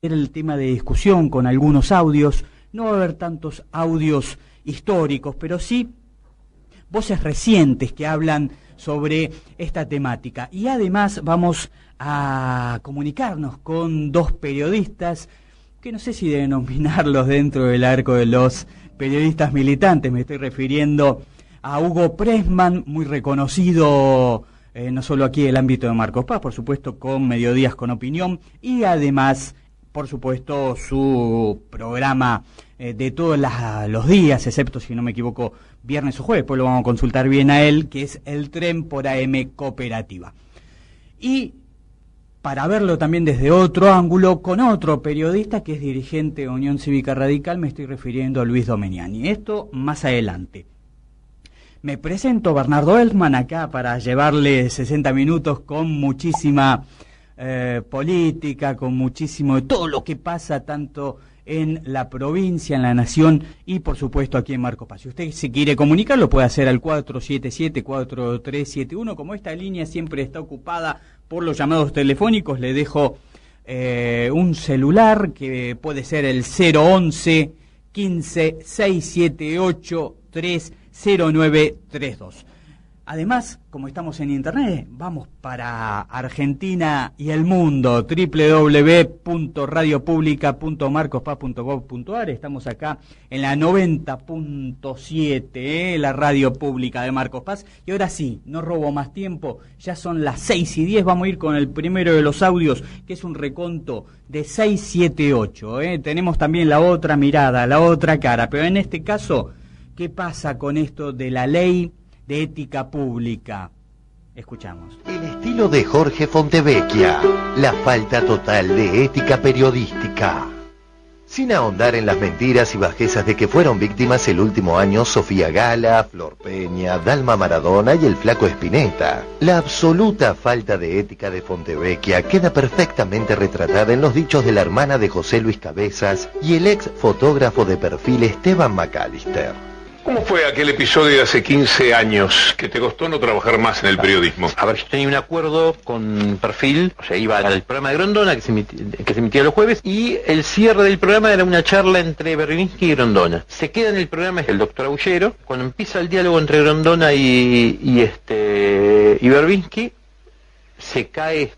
el tema de discusión con algunos audios. No va a haber tantos audios históricos, pero sí voces recientes que hablan sobre esta temática. Y además vamos a comunicarnos con dos periodistas que no sé si denominarlos dentro del arco de los periodistas militantes. Me estoy refiriendo a Hugo Pressman, muy reconocido no solo aquí en el ámbito de Marcos Paz, por supuesto, con Mediodías con Opinión, y además, por supuesto, su programa de todos los días, excepto, si no me equivoco, viernes o jueves, pues lo vamos a consultar bien a él, que es El Tren por AM Cooperativa. Y para verlo también desde otro ángulo, con otro periodista que es dirigente de Unión Cívica Radical, me estoy refiriendo a Luis Domeniani. Esto más adelante. Me presento, Bernardo Elfman, acá para llevarle 60 minutos con muchísima política, con muchísimo de todo lo que pasa tanto en la provincia, en la nación y por supuesto aquí en Marcos Paz. Si usted se quiere comunicar, lo puede hacer al 477-4371. Como esta línea siempre está ocupada por los llamados telefónicos, le dejo un celular que puede ser el 011 15 678 30932. Además, como estamos en internet, vamos para Argentina y el mundo, www.radiopublica.marcospaz.gov.ar. Estamos acá en la 90.7, la radio pública de Marcos Paz. Y ahora sí, no robo más tiempo, ya son las 6:10, vamos a ir con el primero de los audios, que es un reconto de 678. Tenemos también la otra mirada, la otra cara, pero en este caso, ¿qué pasa con esto de la ley de ética pública? Escuchamos. El estilo de Jorge Fontevecchia, la falta total de ética periodística. Sin ahondar en las mentiras y bajezas de que fueron víctimas el último año Sofía Gala, Flor Peña, Dalma Maradona y el Flaco Spinetta, la absoluta falta de ética de Fontevecchia queda perfectamente retratada en los dichos de la hermana de José Luis Cabezas y el ex fotógrafo de perfil Esteban McAllister. ¿Cómo fue aquel episodio de hace 15 años que te costó no trabajar más en el periodismo? A ver, yo tenía un acuerdo con Perfil, o sea, iba al programa de Grondona que se emitía los jueves, y el cierre del programa era una charla entre Berbinsky y Grondona. Se queda en el programa el doctor Aullero. Cuando empieza el diálogo entre Grondona y Berbinsky, se cae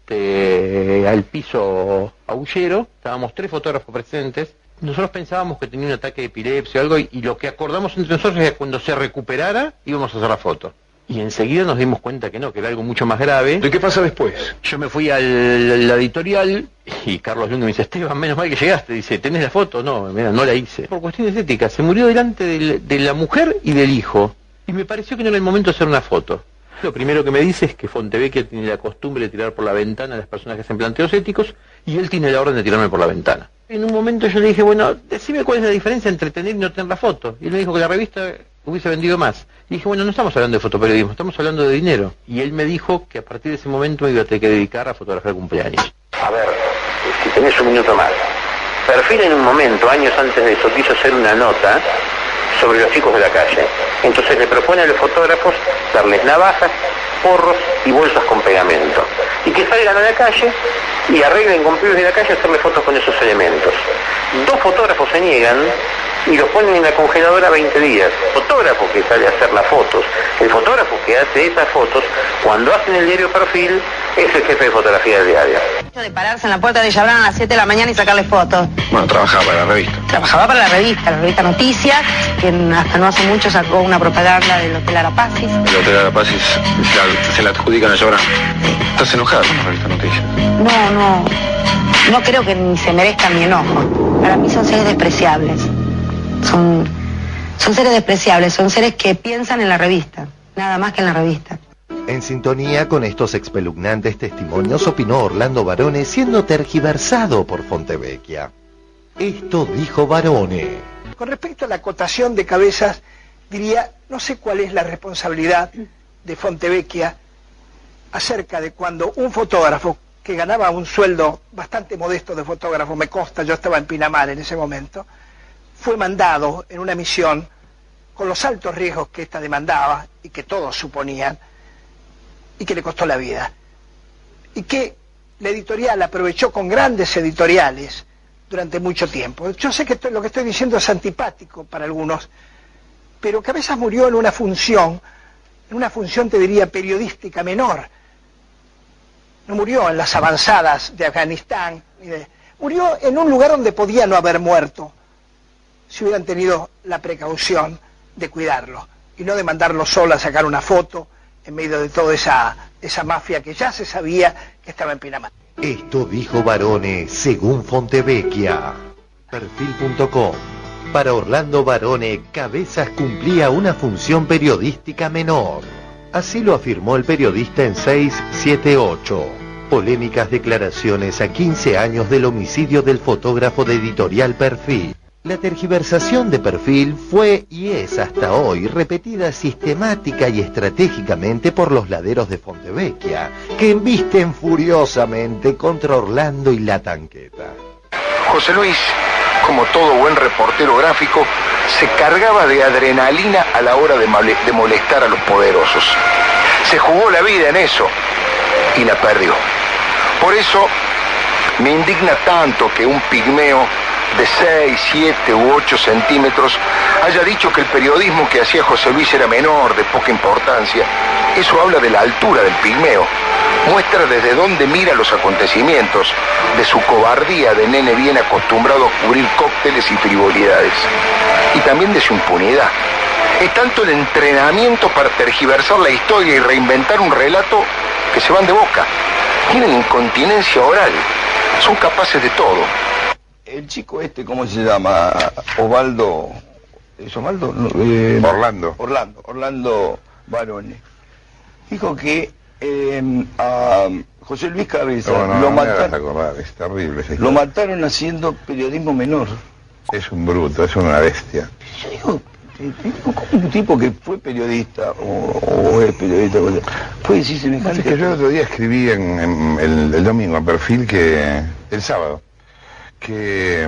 al piso Aullero. Estábamos 3 fotógrafos presentes. Nosotros pensábamos que tenía un ataque de epilepsia o algo, y lo que acordamos entre nosotros es que cuando se recuperara íbamos a hacer la foto. Y enseguida nos dimos cuenta que no, que era algo mucho más grave. ¿Y qué pasa después? Yo me fui a la editorial y Carlos Lund me dice: Esteban, menos mal que llegaste. Dice: ¿tenés la foto? No, mira, no la hice. Por cuestiones éticas, se murió delante de la mujer y del hijo. Y me pareció que no era el momento de hacer una foto. Lo primero que me dice es que Fontevecchia tiene la costumbre de tirar por la ventana a las personas que hacen planteos éticos, y él tiene la orden de tirarme por la ventana. En un momento yo le dije: bueno, decime cuál es la diferencia entre tener y no tener la foto. Y él me dijo que la revista hubiese vendido más. Y dije: bueno, no estamos hablando de fotoperiodismo, estamos hablando de dinero. Y él me dijo que a partir de ese momento me iba a tener que dedicar a fotografiar cumpleaños. A ver, si tenés un minuto más. Perfil en un momento, años antes de eso, quiso hacer una nota sobre los chicos de la calle. Entonces le propone a los fotógrafos darles navajas, porros y bolsas con pegamento. Y que salgan a la calle y arreglen con pibes de la calle hacerle fotos con esos elementos. 2 fotógrafos se niegan y los ponen en la congeladora 20 días. El fotógrafo que sale a hacer las fotos, el fotógrafo que hace esas fotos, cuando hacen el diario Perfil, es el jefe de fotografía del diario. De pararse en la puerta de Chabrán a las 7 de la mañana y sacarle fotos. Bueno, trabajaba para la revista. Trabajaba para la revista Noticias, que hasta no hace mucho sacó una propaganda del Hotel Arapacis. El Hotel Arapacis se la adjudican a Llorán. ¿Estás enojada con la revista Noticias? No creo que ni se merezcan mi enojo. Para mí son seres despreciables. Son seres despreciables, son seres que piensan en la revista, nada más que en la revista. En sintonía con estos espeluznantes testimonios opinó Orlando Barone, siendo tergiversado por Fontevecchia. Esto dijo Barone. Con respecto a la acotación de Cabezas, diría, no sé cuál es la responsabilidad de Fontevecchia acerca de cuando un fotógrafo que ganaba un sueldo bastante modesto de fotógrafo, me consta, yo estaba en Pinamar en ese momento, fue mandado en una misión con los altos riesgos que esta demandaba y que todos suponían, y que le costó la vida. Y que la editorial aprovechó con grandes editoriales durante mucho tiempo. Yo sé que lo que estoy diciendo es antipático para algunos, pero Cabezas murió en una función te diría periodística menor. No murió en las avanzadas de Afganistán, murió en un lugar donde podía no haber muerto, si hubieran tenido la precaución de cuidarlo y no de mandarlo solo a sacar una foto en medio de toda esa mafia que ya se sabía que estaba en Pinamar. Esto dijo Barone según Fontevecchia. Perfil.com. Para Orlando Barone, Cabezas cumplía una función periodística menor. Así lo afirmó el periodista en 678. Polémicas declaraciones a 15 años del homicidio del fotógrafo de editorial Perfil. La tergiversación de Perfil fue y es hasta hoy repetida sistemática y estratégicamente por los laderos de Fontevecchia, que embisten furiosamente contra Orlando y la tanqueta. José Luis, como todo buen reportero gráfico, se cargaba de adrenalina a la hora de molestar a los poderosos. Se jugó la vida en eso y la perdió. Por eso me indigna tanto que un pigmeo de 6, 7 u 8 centímetros haya dicho que el periodismo que hacía José Luis era menor, de poca importancia. Eso habla de la altura del pigmeo. Muestra desde dónde mira los acontecimientos, de su cobardía de nene bien acostumbrado a cubrir cócteles y frivolidades. Y también de su impunidad. Es tanto el entrenamiento para tergiversar la historia y reinventar un relato que se van de boca. Tienen incontinencia oral. Son capaces de todo. El chico ¿cómo se llama? Osvaldo... ¿Es Osvaldo? No, Orlando Barone. Dijo que a José Luis Cabezas es terrible. Lo mataron haciendo periodismo menor. Es un bruto, es una bestia. Yo digo, ¿cómo un tipo que fue periodista o es periodista puede decir semejante? Es que yo el otro día escribí el domingo en Perfil el sábado, que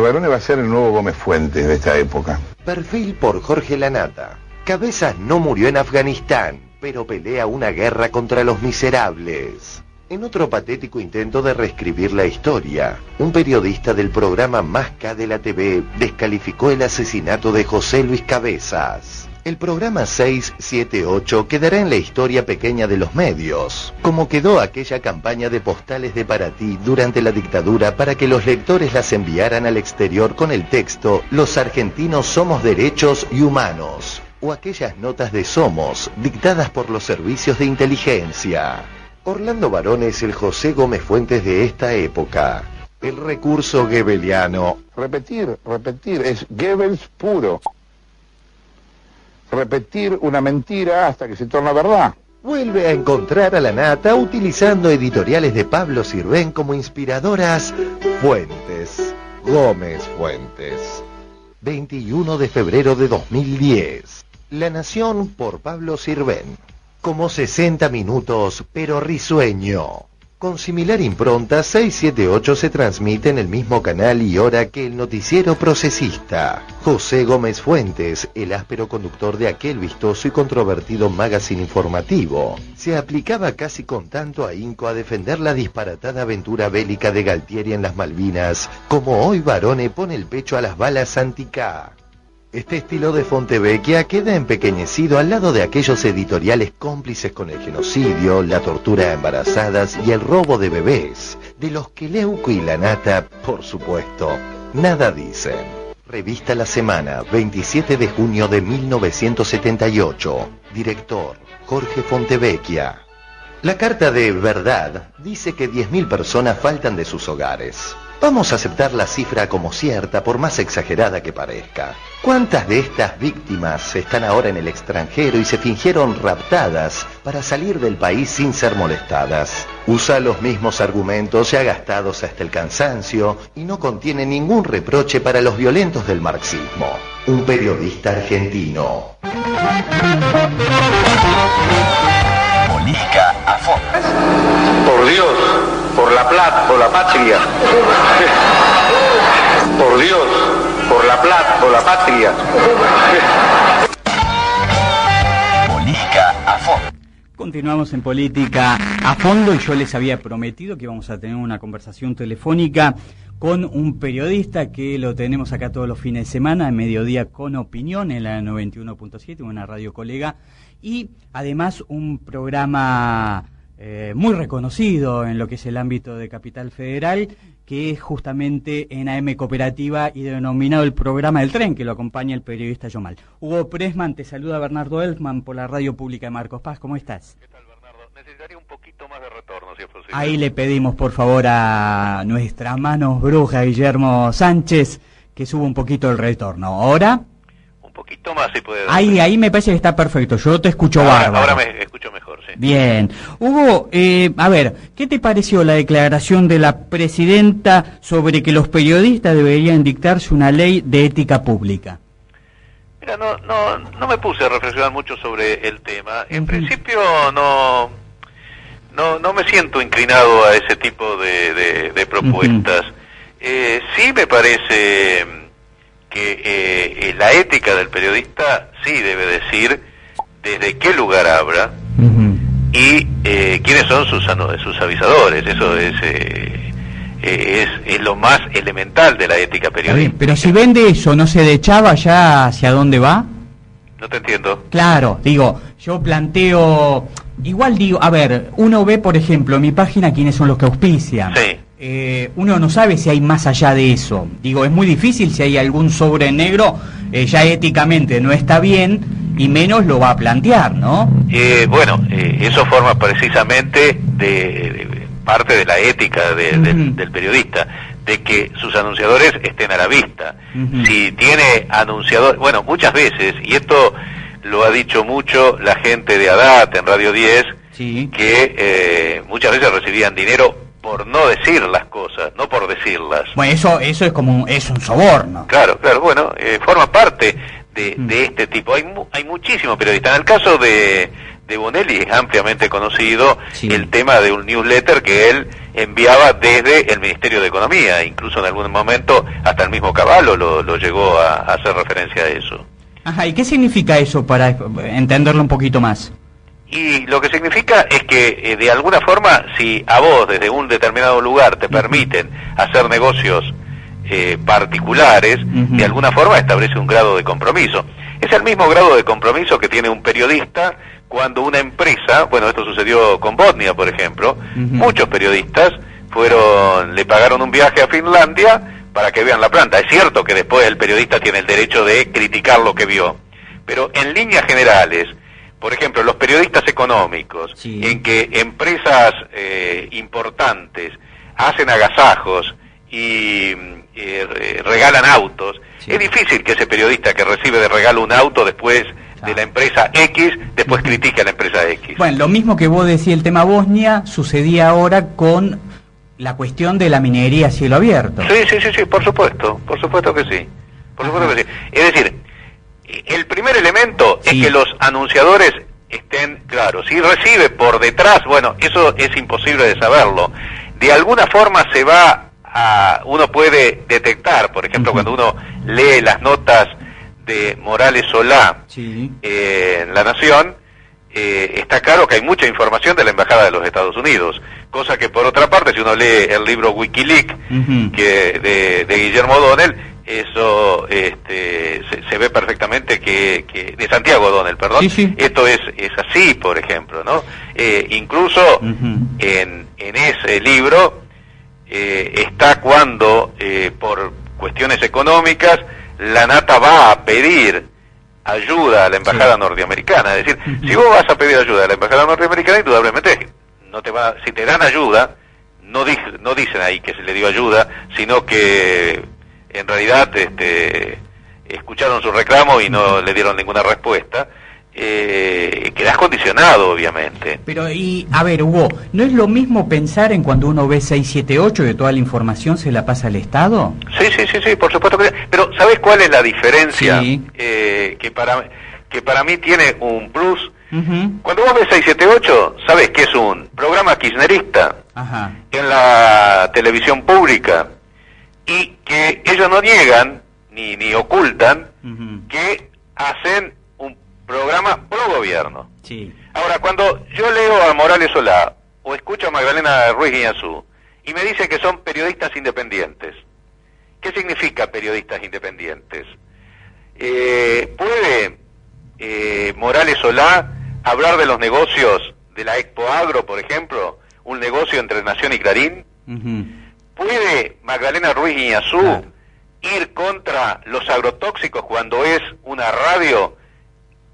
Barone va a ser el nuevo Gómez Fuentes de esta época. Perfil por Jorge Lanata. Cabezas no murió en Afganistán, pero pelea una guerra contra los miserables. En otro patético intento de reescribir la historia, un periodista del programa Más K de la TV descalificó el asesinato de José Luis Cabezas. El programa 678 quedará en la historia pequeña de los medios, como quedó aquella campaña de postales de Paraty durante la dictadura para que los lectores las enviaran al exterior con el texto «Los argentinos somos derechos y humanos», o aquellas notas de Somos dictadas por los servicios de inteligencia. Orlando Barone es el José Gómez Fuentes de esta época. El recurso goebbeliano. Repetir, es Goebbels puro. Repetir una mentira hasta que se torna verdad. Vuelve a encontrar a Lanata utilizando editoriales de Pablo Sirven como inspiradoras fuentes. Gómez Fuentes. 21 de febrero de 2010. La Nación por Pablo Sirven. Como 60 minutos, pero risueño. Con similar impronta, 678 se transmite en el mismo canal y hora que el noticiero procesista. José Gómez Fuentes, el áspero conductor de aquel vistoso y controvertido magazine informativo, se aplicaba casi con tanto ahínco a defender la disparatada aventura bélica de Galtieri en las Malvinas, como hoy Barone pone el pecho a las balas anti-K. Este estilo de Fontevecchia queda empequeñecido al lado de aquellos editoriales cómplices con el genocidio, la tortura a embarazadas y el robo de bebés, de los que Leuco y Lanata, por supuesto, nada dicen. Revista La Semana, 27 de junio de 1978. Director, Jorge Fontevecchia. La carta de Verdad dice que 10.000 personas faltan de sus hogares. Vamos a aceptar la cifra como cierta, por más exagerada que parezca. ¿Cuántas de estas víctimas están ahora en el extranjero y se fingieron raptadas para salir del país sin ser molestadas? Usa los mismos argumentos ya gastados hasta el cansancio y no contiene ningún reproche para los violentos del marxismo. Un periodista argentino. Política a fondo. Por Dios, por la plata, por la patria. Por Dios, por la plata, por la patria. Política a fondo. Continuamos en Política a fondo y yo les había prometido que íbamos a tener una conversación telefónica con un periodista que lo tenemos acá todos los fines de semana, en Mediodía con Opinión, en la 91.7, una radio colega, y además un programa muy reconocido en lo que es el ámbito de Capital Federal, que es justamente en AM Cooperativa y denominado el programa del tren, que lo acompaña el periodista Yomal. Hugo Pressman, te saluda Bernardo Elfman por la Radio Pública de Marcos Paz. ¿Cómo estás? ¿Qué tal, Bernardo? Necesitaría un poquito más de retorno, si es posible. Ahí le pedimos, por favor, a nuestra manos bruja, Guillermo Sánchez, que suba un poquito el retorno. ¿Ahora? Un poquito más, si puede. Ahí me parece que está perfecto. Yo te escucho bárbaro. Ahora me escucho mejor, sí. Bien. Hugo, a ver, ¿qué te pareció la declaración de la presidenta sobre que los periodistas deberían dictarse una ley de ética pública? Mira, no me puse a reflexionar mucho sobre el tema. En principio no me siento inclinado a ese tipo de propuestas. Sí me parece que la ética del periodista sí debe decir desde qué lugar habla y quiénes son sus avisadores. Eso es lo más elemental de la ética periodística. Pero si vende eso, ¿no se dechaba ya hacia dónde va? No te entiendo. Claro, digo, yo planteo, igual digo, a ver, uno ve, por ejemplo, en mi página quiénes son los que auspician. Sí. Uno no sabe si hay más allá de eso. Digo, es muy difícil si hay algún sobre en negro, ya éticamente no está bien, y menos lo va a plantear, ¿no? Eso forma precisamente de parte de la ética del periodista, de que sus anunciadores estén a la vista. Si tiene anunciador, bueno, muchas veces, y esto lo ha dicho mucho la gente de ADAT en Radio 10, que muchas veces recibían dinero por no decir las cosas, no por decirlas. Bueno, eso es como es un soborno. Claro, bueno, forma parte de este tipo. Hay muchísimos periodistas. En el caso de Bonelli es ampliamente conocido el tema de un newsletter que él enviaba desde el Ministerio de Economía, incluso en algún momento hasta el mismo Cavallo lo llegó a hacer referencia a eso. Ajá, ¿y qué significa eso para entenderlo un poquito más? Y lo que significa es que de alguna forma, si a vos desde un determinado lugar te permiten hacer negocios particulares, de alguna forma establece un grado de compromiso. Es el mismo grado de compromiso que tiene un periodista cuando una empresa, bueno, esto sucedió con Bosnia, por ejemplo, muchos periodistas le pagaron un viaje a Finlandia para que vean la planta. Es cierto que después el periodista tiene el derecho de criticar lo que vio, pero en líneas generales, por ejemplo, los periodistas económicos, en que empresas importantes hacen agasajos y regalan autos, es difícil que ese periodista que recibe de regalo un auto después de la empresa X, después critique a la empresa X. Bueno, lo mismo que vos decís, el tema Bosnia, sucedía ahora con la cuestión de la minería a cielo abierto. Sí, por supuesto que sí. Es decir, el primer elemento es que los anunciadores estén claros. Si recibe por detrás, bueno, eso es imposible de saberlo. De alguna forma uno puede detectar, por ejemplo, cuando uno lee las notas de Morales Solá en La Nación, está claro que hay mucha información de la Embajada de los Estados Unidos, cosa que por otra parte, si uno lee el libro Wikileaks de Guillermo O'Donnell, eso se ve perfectamente que de Santiago O'Donnell, perdón, esto es así, por ejemplo, ¿no? Incluso en ese libro está cuando por cuestiones económicas la Nata va a pedir ayuda a la embajada norteamericana. Es decir, si vos vas a pedir ayuda a la embajada norteamericana, indudablemente si te dan ayuda, no dicen ahí que se le dio ayuda, sino que en realidad escucharon su reclamo y no le dieron ninguna respuesta. Quedás condicionado, obviamente. Pero, a ver, Hugo, ¿no es lo mismo pensar en cuando uno ve 678 que toda la información se la pasa al Estado? Sí, por supuesto que sí. Pero, ¿sabés cuál es la diferencia? Que para mí tiene un plus. Cuando vos ves 678, sabés que es un programa kirchnerista en la televisión pública y que ellos no niegan ni ocultan que hacen programa pro gobierno. Ahora, cuando yo leo a Morales Solá o escucho a Magdalena Ruiz Guiñazú y me dicen que son periodistas independientes, ¿Qué significa periodistas independientes? ¿Puede Morales Solá hablar de los negocios de la Expo Agro, por ejemplo, un negocio entre Nación y Clarín? ¿Puede Magdalena Ruiz Guiñazú ir contra los agrotóxicos cuando es una radio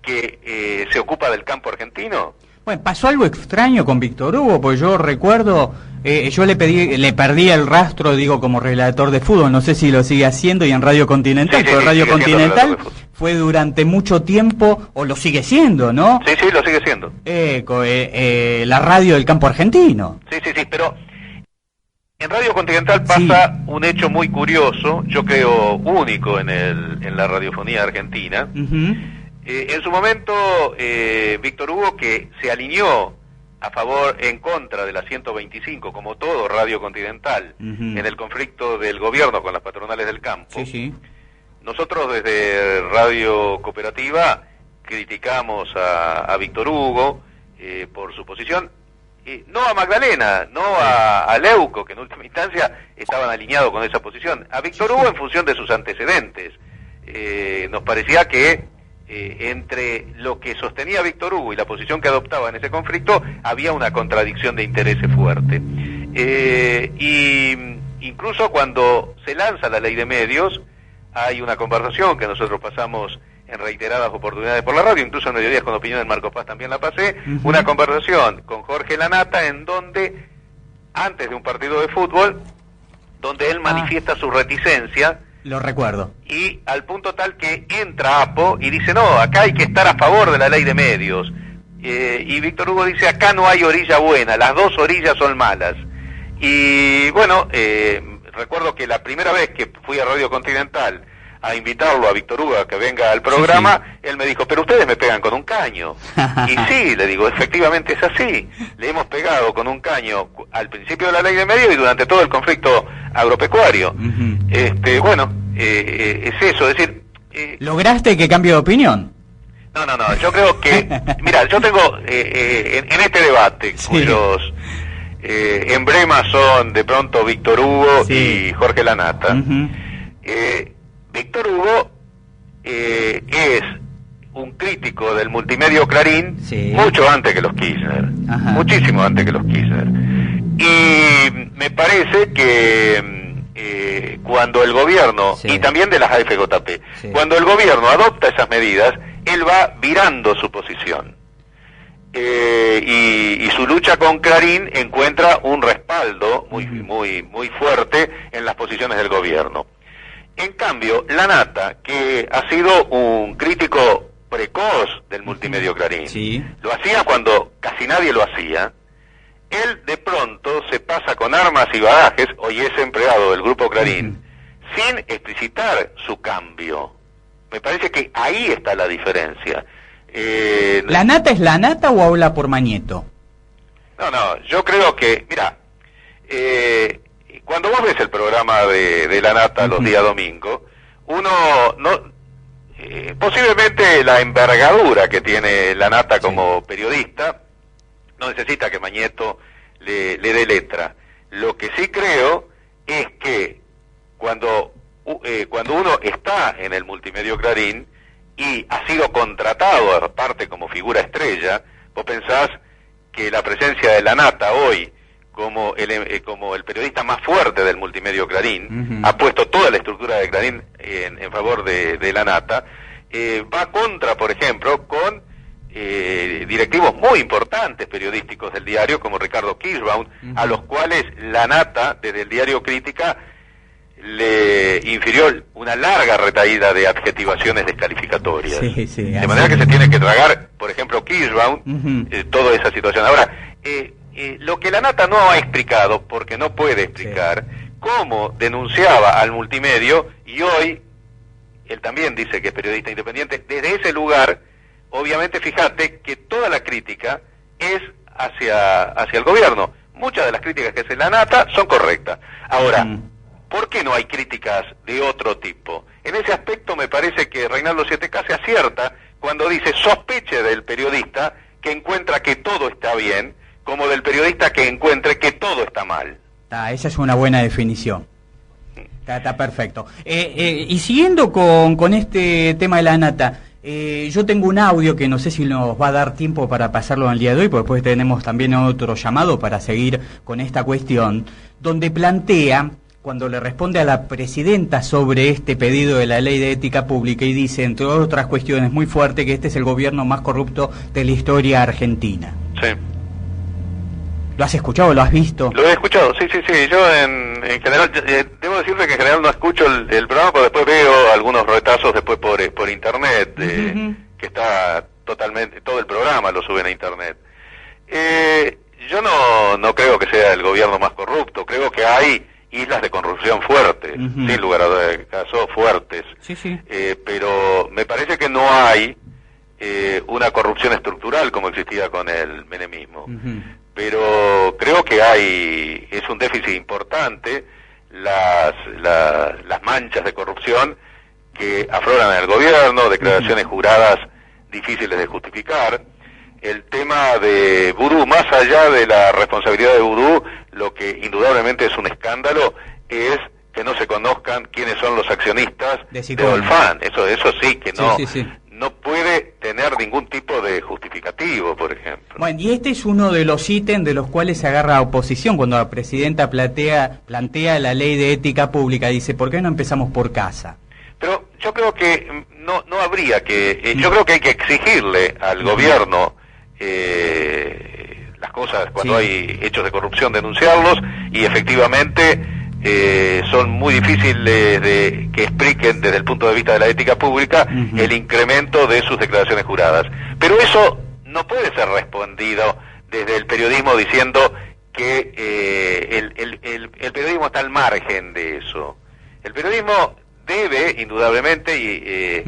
que se ocupa del campo argentino? Bueno, pasó algo extraño con Víctor Hugo, porque yo recuerdo, yo le perdí el rastro, digo, como relator de fútbol, no sé si lo sigue haciendo, y en Radio Continental, pero Radio Continental fue durante mucho tiempo, o lo sigue siendo, ¿no? Sí, lo sigue siendo. La radio del campo argentino. Sí, pero en Radio Continental pasa un hecho muy curioso, yo creo único en la radiofonía argentina. En su momento, Víctor Hugo, que se alineó en contra de la 125, como todo Radio Continental, en el conflicto del gobierno con las patronales del campo. Nosotros desde Radio Cooperativa criticamos a Víctor Hugo por su posición, no a Magdalena, no a Leuco, que en última instancia estaban alineados con esa posición, a Víctor Hugo en función de sus antecedentes. Nos parecía que entre lo que sostenía Víctor Hugo y la posición que adoptaba en ese conflicto había una contradicción de intereses fuerte. Y incluso cuando se lanza la ley de medios, hay una conversación que nosotros pasamos en reiteradas oportunidades por la radio, incluso en Mediodías con Opinión, en Marco Paz también la pasé, una conversación con Jorge Lanata en donde, antes de un partido de fútbol, donde él manifiesta su reticencia. Lo recuerdo. Y al punto tal que entra Apo y dice, no, acá hay que estar a favor de la ley de medios. Y Víctor Hugo dice, acá no hay orilla buena, las dos orillas son malas. Y bueno, recuerdo que la primera vez que fui a Radio Continental a invitarlo a Víctor Hugo a que venga al programa, él me dijo, pero ustedes me pegan con un caño. Y sí, le digo, efectivamente es así. Le hemos pegado con un caño al principio de la ley de medios y durante todo el conflicto agropecuario. Bueno, es eso, es decir... ¿Lograste que cambie de opinión? No, yo creo que... Mira, yo tengo en este debate, cuyos emblemas son de pronto Víctor Hugo y Jorge Lanata, Víctor Hugo es un crítico del multimedio Clarín mucho antes que los Kirchner, muchísimo antes que los Kirchner. Y me parece que cuando el gobierno, y también de las AFJP, cuando el gobierno adopta esas medidas, él va virando su posición. Y su lucha con Clarín encuentra un respaldo muy fuerte en las posiciones del gobierno. En cambio, Lanata, que ha sido un crítico precoz del multimedio Clarín, lo hacía cuando casi nadie lo hacía, él de pronto se pasa con armas y bagajes, hoy es empleado del Grupo Clarín, sin explicitar su cambio. Me parece que ahí está la diferencia. ¿Lanata es Lanata o habla por Mañeto? No, yo creo que, mira, cuando vos ves el programa de Lanata los días domingos, uno posiblemente la envergadura que tiene Lanata como periodista no necesita que Mañeto le dé letra. Lo que sí creo es que cuando uno está en el multimedio Clarín y ha sido contratado aparte como figura estrella, vos pensás que la presencia de Lanata hoy como el periodista más fuerte del multimedio Clarín, ha puesto toda la estructura de Clarín en favor de Lanata, va contra, por ejemplo, con directivos muy importantes periodísticos del diario, como Ricardo Kirschbaum, a los cuales Lanata, desde el diario Crítica, le infirió una larga retaída de adjetivaciones descalificatorias. De manera que se tiene que tragar, por ejemplo, Kirschbaum, toda esa situación. Ahora, lo que Lanata no ha explicado, porque no puede explicar, cómo denunciaba al multimedio, y hoy, él también dice que es periodista independiente, desde ese lugar, obviamente, fíjate que toda la crítica es hacia el gobierno. Muchas de las críticas que hace Lanata son correctas. Ahora, ¿por qué no hay críticas de otro tipo? En ese aspecto me parece que Reinaldo 7K se acierta cuando dice sospeche del periodista que encuentra que todo está bien, como del periodista que encuentre que todo está mal. Esa es una buena definición. Está perfecto. Y siguiendo con este tema de la nata, yo tengo un audio que no sé si nos va a dar tiempo para pasarlo en el día de hoy, porque después tenemos también otro llamado para seguir con esta cuestión, donde plantea, cuando le responde a la presidenta sobre este pedido de la ley de ética pública, y dice, entre otras cuestiones muy fuerte, que este es el gobierno más corrupto de la historia argentina. Sí. ¿Lo has escuchado? ¿Lo has visto? Lo he escuchado, sí. Yo en general, debo decirte que en general no escucho el programa, pero después veo algunos retazos después por internet, que está totalmente, todo el programa lo suben a internet. Yo no creo que sea el gobierno más corrupto, creo que hay islas de corrupción fuertes, sin lugar a casos fuertes. Sí. Pero me parece que no hay una corrupción estructural como existía con el menemismo. Pero creo que es un déficit importante las manchas de corrupción que afloran en el gobierno, declaraciones juradas difíciles de justificar. El tema de Vudú, más allá de la responsabilidad de Vudú, lo que indudablemente es un escándalo es que no se conozcan quiénes son los accionistas de Olfan. Eso sí que no puede tener ningún tipo de justificativo, por ejemplo. Bueno, y este es uno de los ítems de los cuales se agarra la oposición cuando la presidenta plantea la ley de ética pública. Dice, ¿por qué no empezamos por casa? Pero yo creo que no habría que... yo creo que hay que exigirle al gobierno las cosas cuando hay hechos de corrupción, denunciarlos, y efectivamente son muy difíciles de que expliquen desde el punto de vista de la ética pública el incremento de sus declaraciones juradas. Pero eso no puede ser respondido desde el periodismo diciendo que el periodismo está al margen de eso. El periodismo debe indudablemente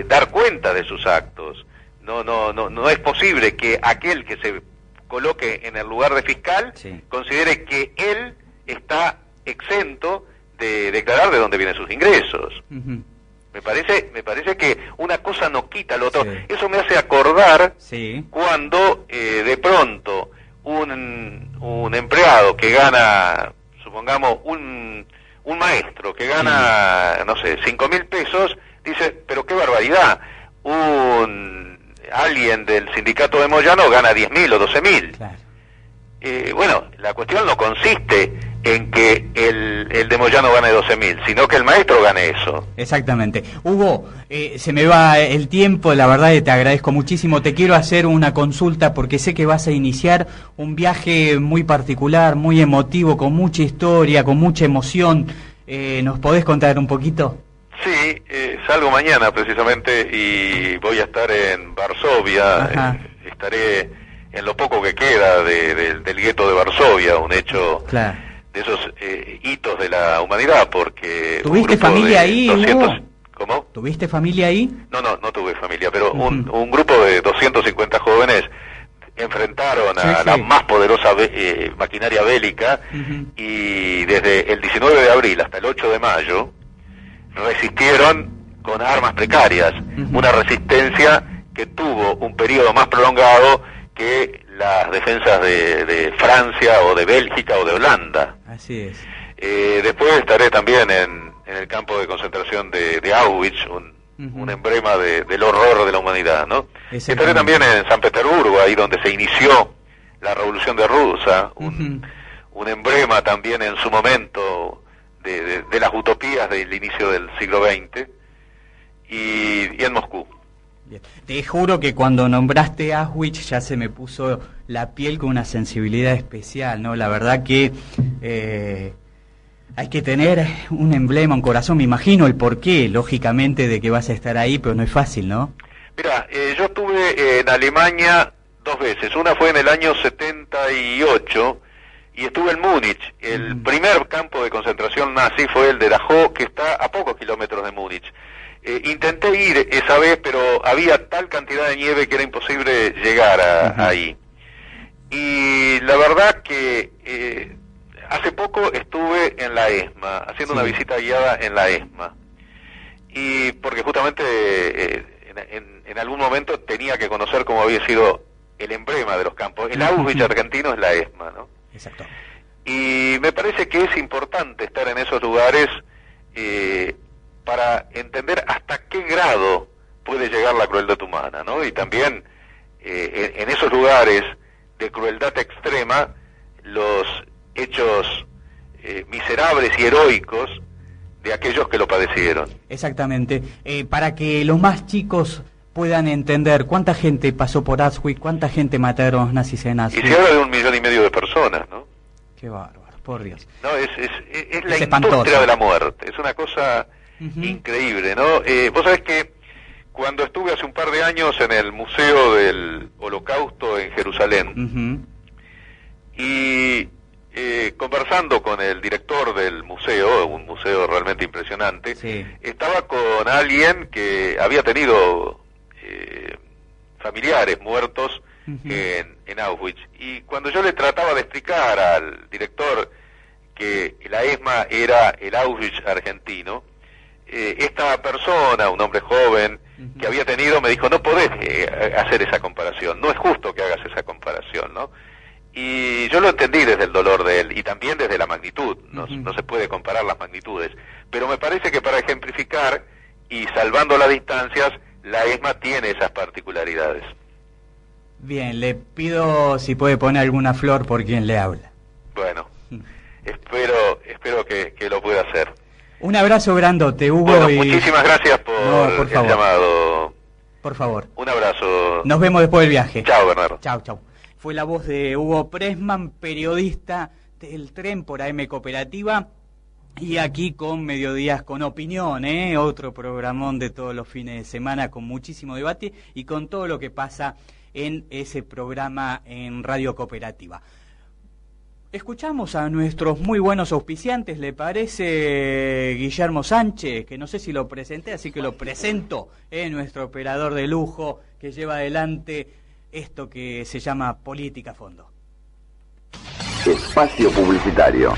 dar cuenta de sus actos. No es posible que aquel que se coloque en el lugar de fiscal considere que él está exento de declarar de dónde vienen sus ingresos. Me parece que una cosa no quita lo otro. Eso me hace acordar cuando de pronto un empleado que gana, supongamos un maestro que gana, no sé, 5.000 pesos, dice, pero qué barbaridad, alguien del sindicato de Moyano gana 10.000 o 12.000. Claro. Bueno, la cuestión no consiste en que el de Moyano gane 12.000, sino que el maestro gane eso. Exactamente. Hugo, se me va el tiempo, la verdad que te agradezco muchísimo. Te quiero hacer una consulta porque sé que vas a iniciar un viaje muy particular, muy emotivo, con mucha historia, con mucha emoción. ¿Nos podés contar un poquito? Sí, salgo mañana precisamente y voy a estar en Varsovia. Estaré en lo poco que queda del gueto de Varsovia, un hecho de esos hitos de la humanidad, porque... ¿Tuviste familia ahí, 200... Hugo? ¿Cómo? ¿Tuviste familia ahí? No tuve familia, pero un grupo de 250 jóvenes enfrentaron a la más poderosa maquinaria bélica y desde el 19 de abril hasta el 8 de mayo resistieron con armas precarias, una resistencia que tuvo un periodo más prolongado que las defensas de Francia o de Bélgica o de Holanda. Así es. Después estaré también en el campo de concentración de Auschwitz, un emblema del horror de la humanidad, ¿no? Estaré también en San Petersburgo, ahí donde se inició la Revolución de Rusia, un emblema también en su momento de las utopías del inicio del siglo XX, y en Moscú. Bien. Te juro que cuando nombraste Auschwitz ya se me puso la piel con una sensibilidad especial, ¿no? La verdad que hay que tener un emblema, un corazón. Me imagino el porqué, lógicamente, de que vas a estar ahí, pero no es fácil, ¿no? Mira, yo estuve en Alemania 2 veces. Una fue en el año 78 y estuve en Múnich. El primer campo de concentración nazi fue el de Dachau, que está a pocos kilómetros de Múnich. Intenté ir esa vez, pero había tal cantidad de nieve que era imposible llegar ahí. Y la verdad que hace poco estuve en la ESMA, haciendo una visita guiada en la ESMA. Y porque justamente en algún momento tenía que conocer cómo había sido el emblema de los campos. El Auschwitz argentino es la ESMA, ¿no? Exacto. Y me parece que es importante estar en esos lugares para entender hasta qué grado puede llegar la crueldad humana, ¿no? Y también en esos lugares de crueldad extrema, los hechos miserables y heroicos de aquellos que lo padecieron. Exactamente. Para que los más chicos puedan entender cuánta gente pasó por Auschwitz, cuánta gente mataron los nazis en Auschwitz. Y se habla de 1,5 millones de personas, ¿no? Qué bárbaro, por Dios. No, es la espantoso. industria de la muerte, es una cosa increíble, ¿no? Vos sabés que cuando estuve hace un par de años en el Museo del Holocausto en Jerusalén, y conversando con el director del museo, un museo realmente impresionante, estaba con alguien que había tenido familiares muertos en Auschwitz, y cuando yo le trataba de explicar al director que la ESMA era el Auschwitz argentino, esta persona, un hombre joven que había tenido, me dijo: no podés hacer esa comparación, no es justo que hagas esa comparación, ¿no? Y yo lo entendí desde el dolor de él y también desde la magnitud, no se puede comparar las magnitudes, pero me parece que para ejemplificar y salvando las distancias, la ESMA tiene esas particularidades. Bien, le pido si puede poner alguna flor por quien le habla. Bueno, espero que lo pueda hacer. Un abrazo grandote, Hugo. Bueno, muchísimas gracias por el llamado. Por favor. Un abrazo. Nos vemos después del viaje. Chao, Bernardo. Chao. Fue la voz de Hugo Pressman, periodista del Tren por AM Cooperativa, y aquí con Mediodías con Opinión, otro programón de todos los fines de semana con muchísimo debate y con todo lo que pasa en ese programa en Radio Cooperativa. Escuchamos a nuestros muy buenos auspiciantes, ¿le parece, Guillermo Sánchez? Que no sé si lo presenté, así que lo presento, nuestro operador de lujo que lleva adelante esto que se llama Política a Fondo. Espacio publicitario.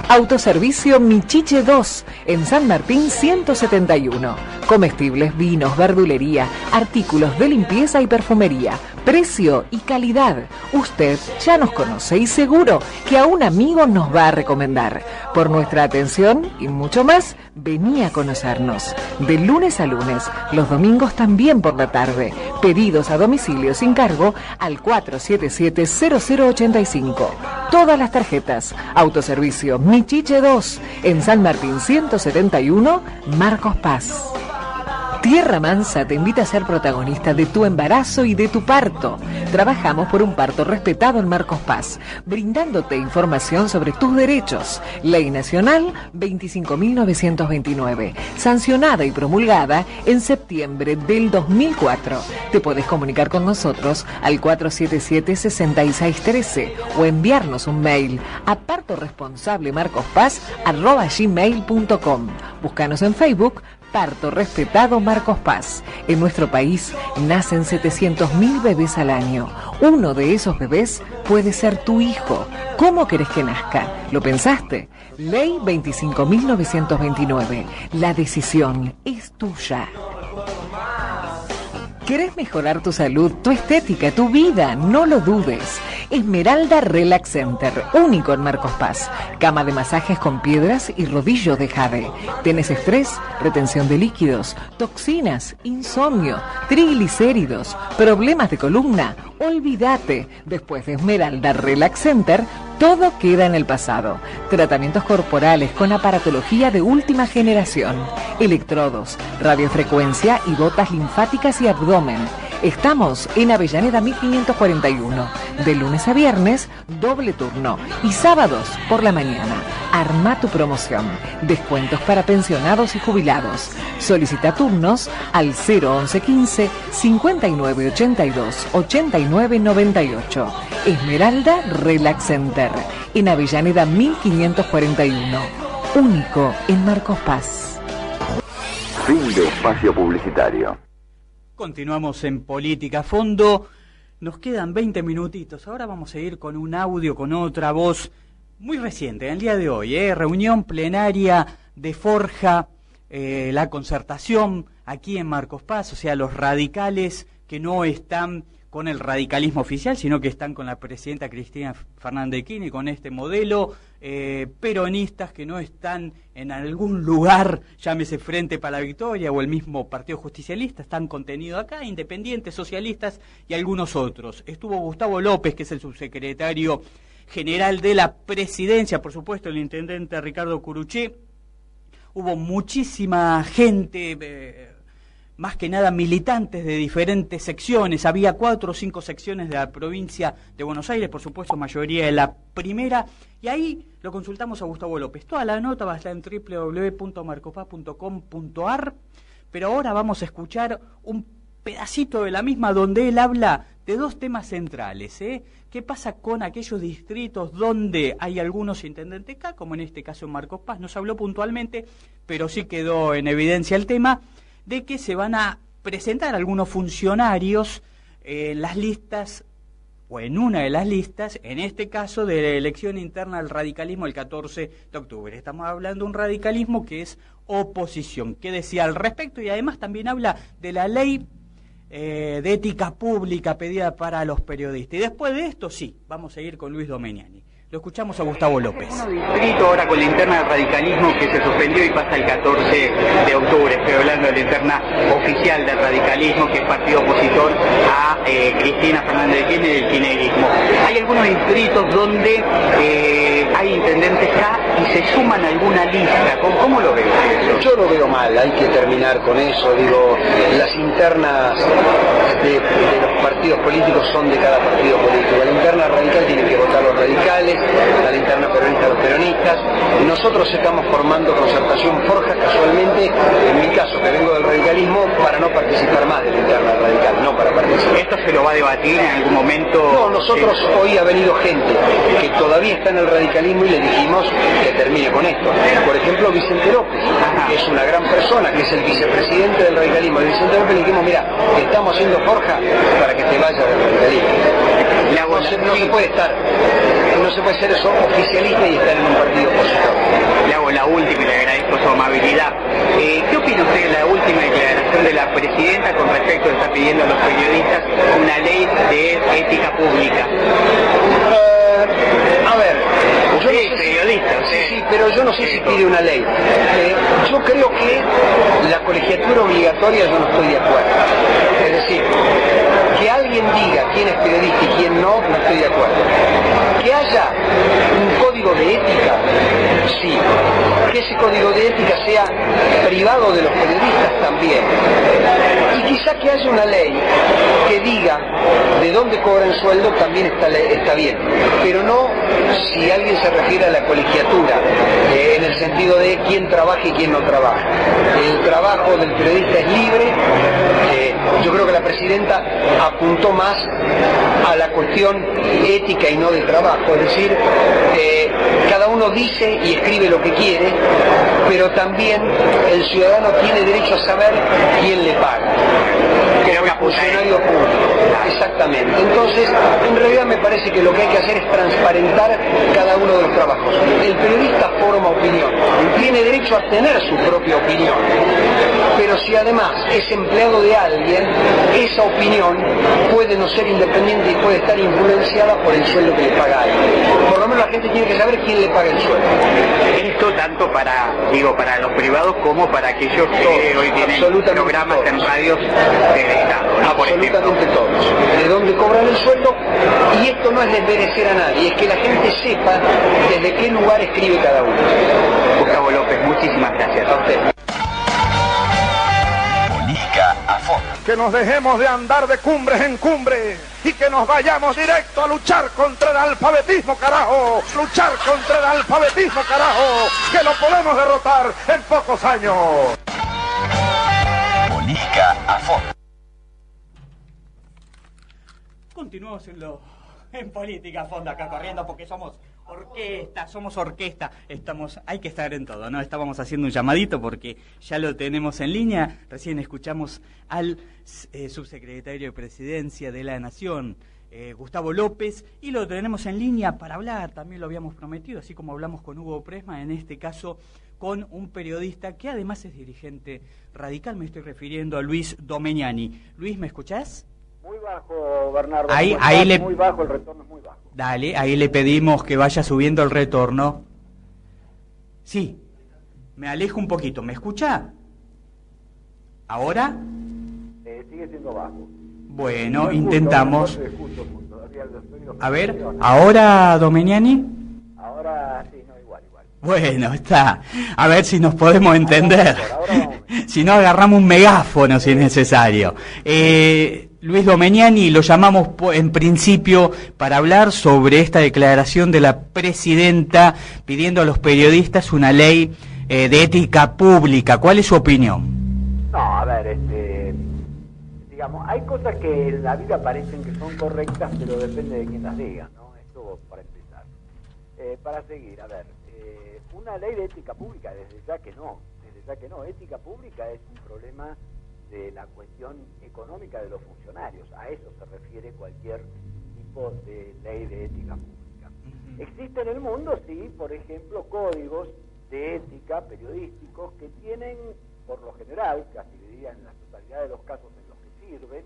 Autoservicio Michiche 2, en San Martín 171. Comestibles, vinos, verdulería, artículos de limpieza y perfumería. Precio y calidad. Usted ya nos conoce y seguro que a un amigo nos va a recomendar. Por nuestra atención y mucho más, vení a conocernos. De lunes a lunes, los domingos también por la tarde. Pedidos a domicilio sin cargo al 477-0085. Todas las tarjetas. Autoservicio Michiche 2, en San Martín 171, Marcos Paz. Tierra Mansa te invita a ser protagonista de tu embarazo y de tu parto. Trabajamos por un parto respetado en Marcos Paz, brindándote información sobre tus derechos. Ley Nacional 25.929, sancionada y promulgada en septiembre del 2004. Te podés comunicar con nosotros al 477-6613 o enviarnos un mail a partoresponsablemarcospaz@gmail.com. Búscanos en Facebook, Parto Respetado Marcos Paz. En nuestro país nacen 700.000 bebés al año. Uno de esos bebés puede ser tu hijo. ¿Cómo querés que nazca? ¿Lo pensaste? Ley 25.929. La decisión es tuya. ¿Querés mejorar tu salud, tu estética, tu vida? No lo dudes. Esmeralda Relax Center, único en Marcos Paz. Cama de masajes con piedras y rodillo de jade. ¿Tenés estrés, retención de líquidos, toxinas, insomnio, triglicéridos, problemas de columna? Olvídate. Después de Esmeralda Relax Center, todo queda en el pasado. Tratamientos corporales con aparatología de última generación. Electrodos, radiofrecuencia y botas linfáticas y abdomen. Estamos en Avellaneda 1541, de lunes a viernes, doble turno, y sábados por la mañana. Arma tu promoción. Descuentos para pensionados y jubilados. Solicita turnos al 01115 5982 8998. Esmeralda Relax Center, en Avellaneda 1541, único en Marcos Paz. Fin de espacio publicitario. Continuamos en Política a Fondo. Nos quedan 20 minutitos. Ahora vamos a ir con un audio, con otra voz muy reciente, en el día de hoy. Reunión plenaria de Forja, la Concertación aquí en Marcos Paz, o sea, los radicales que no están con el radicalismo oficial, sino que están con la presidenta Cristina Fernández de Kirchner, con este modelo, peronistas que no están en algún lugar, llámese Frente para la Victoria o el mismo Partido Justicialista, están contenidos acá, independientes, socialistas y algunos otros. Estuvo Gustavo López, que es el subsecretario general de la presidencia, por supuesto el intendente Ricardo Curuché. Hubo muchísima gente, más que nada militantes de diferentes secciones. Había 4 o 5 secciones de la provincia de Buenos Aires, por supuesto mayoría de la primera, y ahí lo consultamos a Gustavo López. Toda la nota va a estar en www.marcospaz.com.ar, pero ahora vamos a escuchar un pedacito de la misma donde él habla de 2 temas centrales, ¿Qué pasa con aquellos distritos donde hay algunos intendentes acá, como en este caso en Marcos Paz? No se habló puntualmente, pero sí quedó en evidencia el tema de que se van a presentar algunos funcionarios en las listas, o en una de las listas, en este caso de la elección interna al radicalismo el 14 de octubre. Estamos hablando de un radicalismo que es oposición. ¿Qué decía al respecto? Y además también habla de la ley de ética pública pedida para los periodistas. Y después de esto, sí, vamos a ir con Luis Domeniani. Lo escuchamos a Gustavo López. Un distrito ahora con la interna del radicalismo que se suspendió y pasa el 14 de octubre. Estoy hablando de la interna oficial del radicalismo, que es partido opositor a Cristina Fernández de Kirchner y el kirchnerismo. Hay algunos distritos donde hay intendentes acá y se suman a alguna lista. ¿Cómo lo ve usted eso? Yo lo veo mal, hay que terminar con eso. Digo, las internas de los partidos políticos son de cada partido político. La interna radical tiene que votar los radicales, a la interna peronista los peronistas. Nosotros estamos formando Concertación Forja, casualmente, en mi caso, que vengo del radicalismo, para no participar más de la interna radical, no para participar. ¿Esto se lo va a debatir en algún momento? No, nosotros hoy ha venido gente que todavía está en el radicalismo y le dijimos que termine con esto. Por ejemplo, Vicente López, que es una gran persona, que es el vicepresidente del radicalismo. Vicente López le dijimos, mira, estamos haciendo forja para que te vayas del radicalismo. No se puede estar, no se puede ser eso oficialista y estar en un partido opositor. Le hago la última y le agradezco su amabilidad. ¿Qué opina usted de la última declaración de la presidenta con respecto a estar pidiendo a los periodistas una ley de ética pública? A ver, yo sí, periodista. Sí, pero yo no sé si pide una ley. Yo creo que la colegiatura obligatoria yo no estoy de acuerdo. Es decir, que alguien diga quién es periodista y quién no, no estoy de acuerdo. Que haya un código de ética, sí. Que ese código de ética sea privado de los periodistas también. Y quizá que haya una ley que diga de dónde cobran sueldo también está bien. Pero no si alguien se refiere a la colegiatura, en el sentido de quién trabaja y quién no trabaja. El trabajo del periodista es libre. Yo creo que la presidenta apuntó más a la cuestión ética y no de trabajo, es decir, cada uno dice y escribe lo que quiere, pero también el ciudadano tiene derecho a saber quién le paga. Como funcionario público. Exactamente. Entonces, en realidad me parece que lo que hay que hacer es transparentar cada uno de los trabajos. El periodista forma opinión, tiene derecho a tener su propia opinión, pero si además es empleado de alguien, esa opinión puede no ser independiente y puede estar influenciada por el sueldo que le paga a alguien. Por lo menos la gente tiene que saber quién le paga el sueldo. Esto tanto para los privados como para aquellos que hoy tienen programas en radios del Estado, ¿no? Absolutamente todos. De dónde cobran el sueldo, y esto no es desmerecer a nadie, es que la gente sepa desde qué lugar escribe cada uno. Gustavo López, muchísimas gracias. A usted. Política a fondo. Que nos dejemos de andar de cumbres en cumbre y que nos vayamos directo a luchar contra el alfabetismo, carajo. Luchar contra el alfabetismo, carajo. Que lo podemos derrotar en pocos años. Política a fondo. Continuamos en Política a Fondo acá corriendo porque somos orquesta, hay que estar en todo, ¿no? Estábamos haciendo un llamadito porque ya lo tenemos en línea. Recién escuchamos al subsecretario de Presidencia de la Nación, Gustavo López, y lo tenemos en línea para hablar, también lo habíamos prometido, así como hablamos con Hugo Presma, en este caso con un periodista que además es dirigente radical. Me estoy refiriendo a Luis Domeniani. Luis, ¿me escuchás? Muy bajo, Bernardo. Muy bajo, el retorno es muy bajo. Dale, ahí le pedimos que vaya subiendo el retorno. Sí, me alejo un poquito. ¿Me escucha? ¿Ahora? Sigue siendo bajo. Bueno, No intentamos. escucho, todavía A ver, ¿ahora, Domeniani? Ahora sí, no, igual. Bueno, está. A ver si nos podemos entender. Si no, agarramos un megáfono si es necesario. Luis Domeniani, lo llamamos en principio para hablar sobre esta declaración de la presidenta pidiendo a los periodistas una ley de ética pública. ¿Cuál es su opinión? No, a ver, digamos, hay cosas que en la vida parecen que son correctas, pero depende de quién las diga, ¿no? Esto para empezar. Para seguir, a ver, una ley de ética pública, desde ya que no. Ética pública es un problema de la cuestión económica de los funcionarios. A eso se refiere cualquier tipo de ley de ética pública. Existe en el mundo, sí, por ejemplo, códigos de ética periodísticos que tienen, por lo general, casi diría en la totalidad de los casos en los que sirven,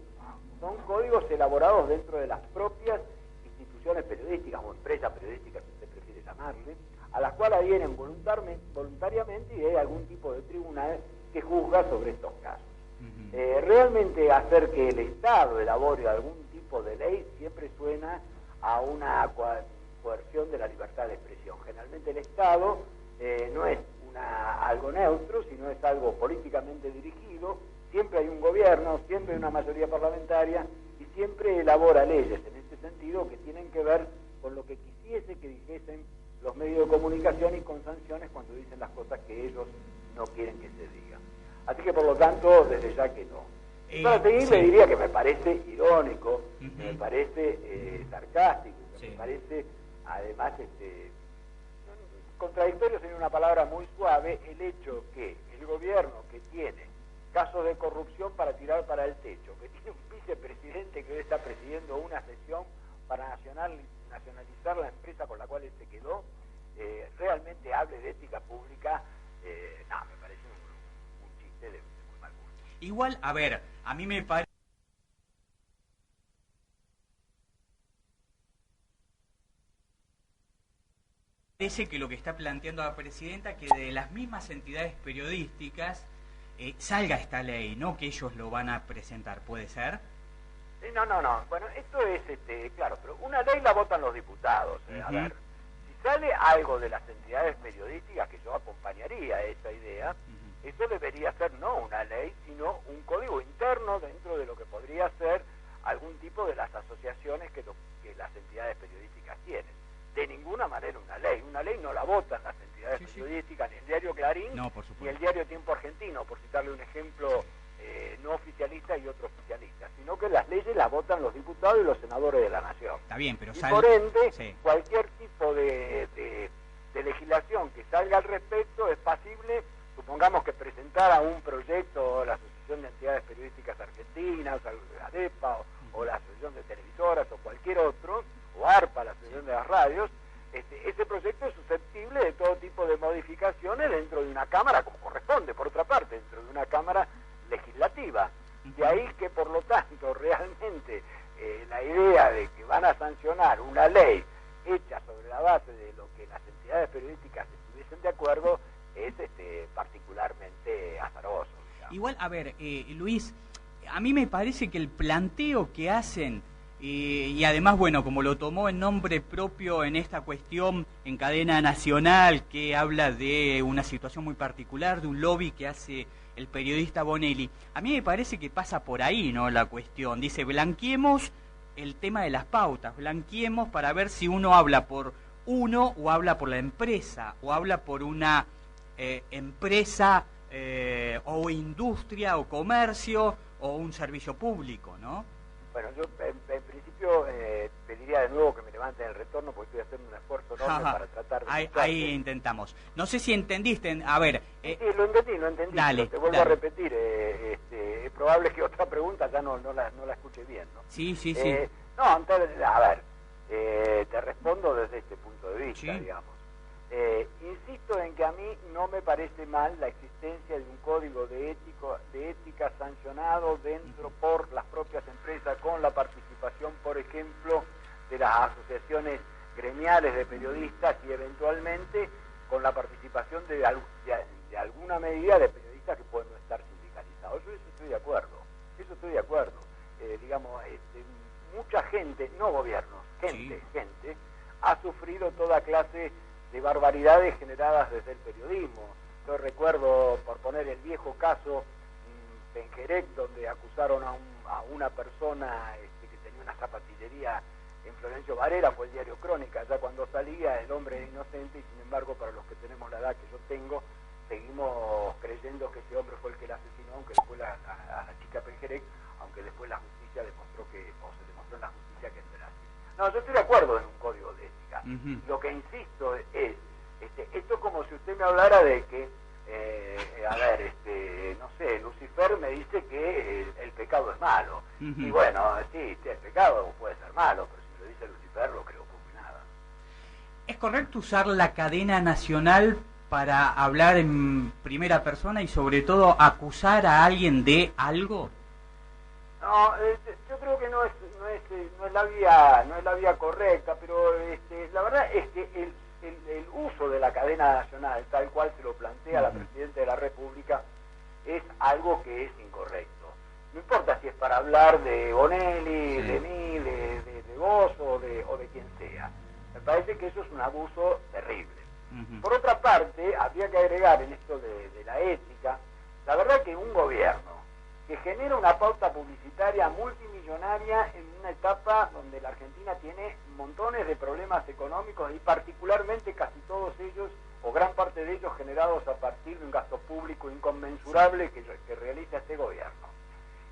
son códigos elaborados dentro de las propias instituciones periodísticas o empresas periodísticas, si usted prefiere llamarle, a las cuales adhieren voluntariamente y hay algún tipo de tribunal que juzga sobre estos casos. Realmente hacer que el Estado elabore algún tipo de ley siempre suena a una coerción de la libertad de expresión. Generalmente el Estado no es algo neutro, sino es algo políticamente dirigido, siempre hay un gobierno, siempre hay una mayoría parlamentaria y siempre elabora leyes en este sentido que tienen que ver con lo que quisiese que dijesen los medios de comunicación y con sanciones cuando dicen las cosas que ellos no quieren que se digan. Así que por lo tanto, desde ya que no. Para seguir, le diría que me parece irónico, me parece sarcástico, me parece además contradictorio, sería una palabra muy suave, el hecho que el gobierno que tiene casos de corrupción para tirar para el techo, que tiene un vicepresidente que hoy está presidiendo una sesión para nacionalizar la empresa con la cual él se quedó, realmente hable de ética pública, no, me parece un chiste de muy mal gusto. Igual, a ver, a mí me parece que lo que está planteando la presidenta, que de las mismas entidades periodísticas salga esta ley, no que ellos lo van a presentar, ¿puede ser? No. Bueno, esto es, claro, pero una ley la votan los diputados. A ver, si sale algo de las entidades periodísticas, que yo acompañaría esa idea, eso debería ser no una ley, sino un código interno dentro de lo que podría ser algún tipo de las asociaciones que las entidades periodísticas tienen. De ninguna manera una ley. Una ley no la votan las entidades periodísticas, ni el diario Clarín, ni el diario Tiempo Argentino, por citarle un ejemplo no oficialista y otro oficialista, sino que las leyes las votan los diputados y los senadores de la Nación. Está bien, pero por ende, cualquier tipo de legislación que salga al respecto es pasible, supongamos que presentara un proyecto la Asociación de Entidades Periodísticas Argentinas, la ADEPA, o la Asociación de Televisoras, o cualquier otro, o ARPA, la Asociación de las Radios, ese proyecto es susceptible de todo tipo de modificaciones dentro de una Cámara, como corresponde, por otra parte, dentro de una Cámara legislativa. De ahí que, por lo tanto, realmente la idea de que van a sancionar una ley hecha sobre la base de lo que las entidades periodísticas estuviesen de acuerdo es particularmente azaroso, digamos. Igual, a ver, Luis, a mí me parece que el planteo que hacen, y además, bueno, como lo tomó en nombre propio en esta cuestión en cadena nacional, que habla de una situación muy particular, de un lobby que hace el periodista Bonelli, a mí me parece que pasa por ahí, ¿no?, la cuestión. Dice, blanqueemos el tema de las pautas, blanqueemos para ver si uno habla por uno o habla por la empresa, o habla por una empresa o industria o comercio o un servicio público, ¿no? Bueno, yo en principio pediría de nuevo que me levanten el retorno porque estoy haciendo un esfuerzo enorme para tratar de... Ahí intentamos. No sé si entendiste, a ver... Sí, lo entendí. Dale, te vuelvo a repetir, es probable que otra pregunta ya no la escuche bien, ¿no? Sí. No, entonces, a ver, te respondo desde este punto de vista, digamos. Insisto en que a mí no me parece mal la existencia de un código de ética sancionado dentro por las propias empresas, con la participación, por ejemplo, de las asociaciones gremiales de periodistas y eventualmente con la participación de alguna medida de periodistas que pueden no estar sindicalizados. Yo eso estoy de acuerdo. Mucha gente, no gobiernos, gente, ha sufrido toda clase de barbaridades generadas desde el periodismo. Yo recuerdo, por poner el viejo caso Pengerec, donde acusaron a una persona que tenía una zapatillería en Florencio Varela, fue el diario Crónica, ya cuando salía el hombre era inocente, y sin embargo, para los que tenemos la edad que yo tengo, seguimos creyendo que ese hombre fue el que la asesinó, aunque después a la chica Pengerec, aunque después la justicia demostró se demostró en la justicia que no era así. No, yo estoy de acuerdo en un código de ética. Lo que insisto es, esto es como si usted me hablara de que, no sé, Lucifer me dice que el pecado es malo. Y bueno, sí, el pecado puede ser malo, pero si me lo dice Lucifer, lo creo como nada. ¿Es correcto usar la cadena nacional para hablar en primera persona y sobre todo acusar a alguien de algo? No, yo creo que no es la vía correcta, pero la verdad es que el uso de la cadena nacional, tal cual se lo plantea la Presidenta de la República, es algo que es incorrecto. No importa si es para hablar de Bonelli, de mí, de vos o de quien sea. Me parece que eso es un abuso terrible. Por otra parte, habría que agregar en esto de la ética, la verdad que un gobierno que genera una pauta publicitaria multimillonaria en una etapa donde la Argentina tiene montones de problemas económicos y particularmente casi todos ellos, o gran parte de ellos, generados a partir de un gasto público inconmensurable que realiza este gobierno.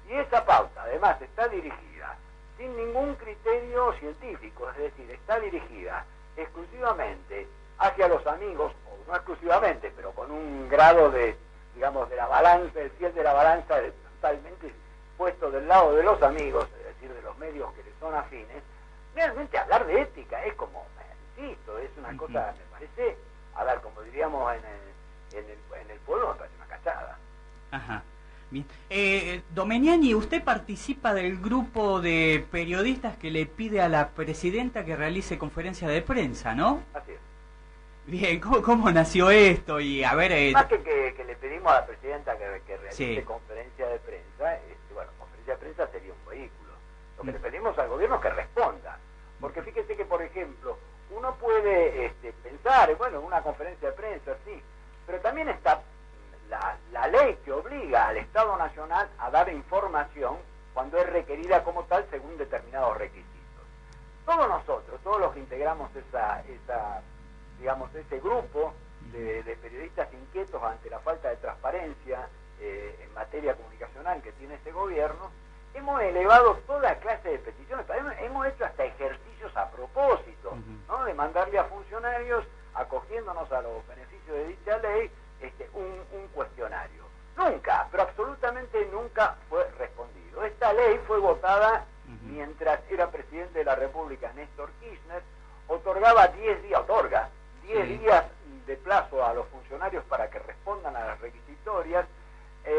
Y esa pauta, además, está dirigida sin ningún criterio científico, es decir, está dirigida exclusivamente hacia los amigos, o no exclusivamente, pero con un grado de la balanza, el fiel de la balanza totalmente puesto del lado de los amigos, es decir, de los medios que les son afines. Realmente hablar de ética es como, insisto, es una cosa, me parece, como diríamos en el pueblo, me parece una cachada. Ajá. Bien. Domeniani, usted participa del grupo de periodistas que le pide a la Presidenta que realice conferencia de prensa, ¿no? Así es. Bien, ¿cómo nació esto? Y a ver... Más que le pedimos a la Presidenta que realice conferencia de prensa, conferencia de prensa sería un vehículo. Lo que le pedimos al gobierno es que responda. Porque fíjese que, por ejemplo, uno puede pensar, una conferencia de prensa, sí, pero también está la ley que obliga al Estado Nacional a dar información cuando es requerida como tal según determinados requisitos. Todos nosotros, todos los que integramos ese grupo de periodistas inquietos ante la falta de transparencia en materia comunicacional que tiene este gobierno, hemos elevado toda clase de peticiones, hemos hecho hasta ejercicios a propósito, ¿no? De mandarle a funcionarios, acogiéndonos a los beneficios de dicha ley, un cuestionario. Nunca, pero absolutamente nunca fue respondido. Esta ley fue votada mientras era presidente de la República Néstor Kirchner, otorga 10 días de plazo a los funcionarios para que respondan a las requisitorias,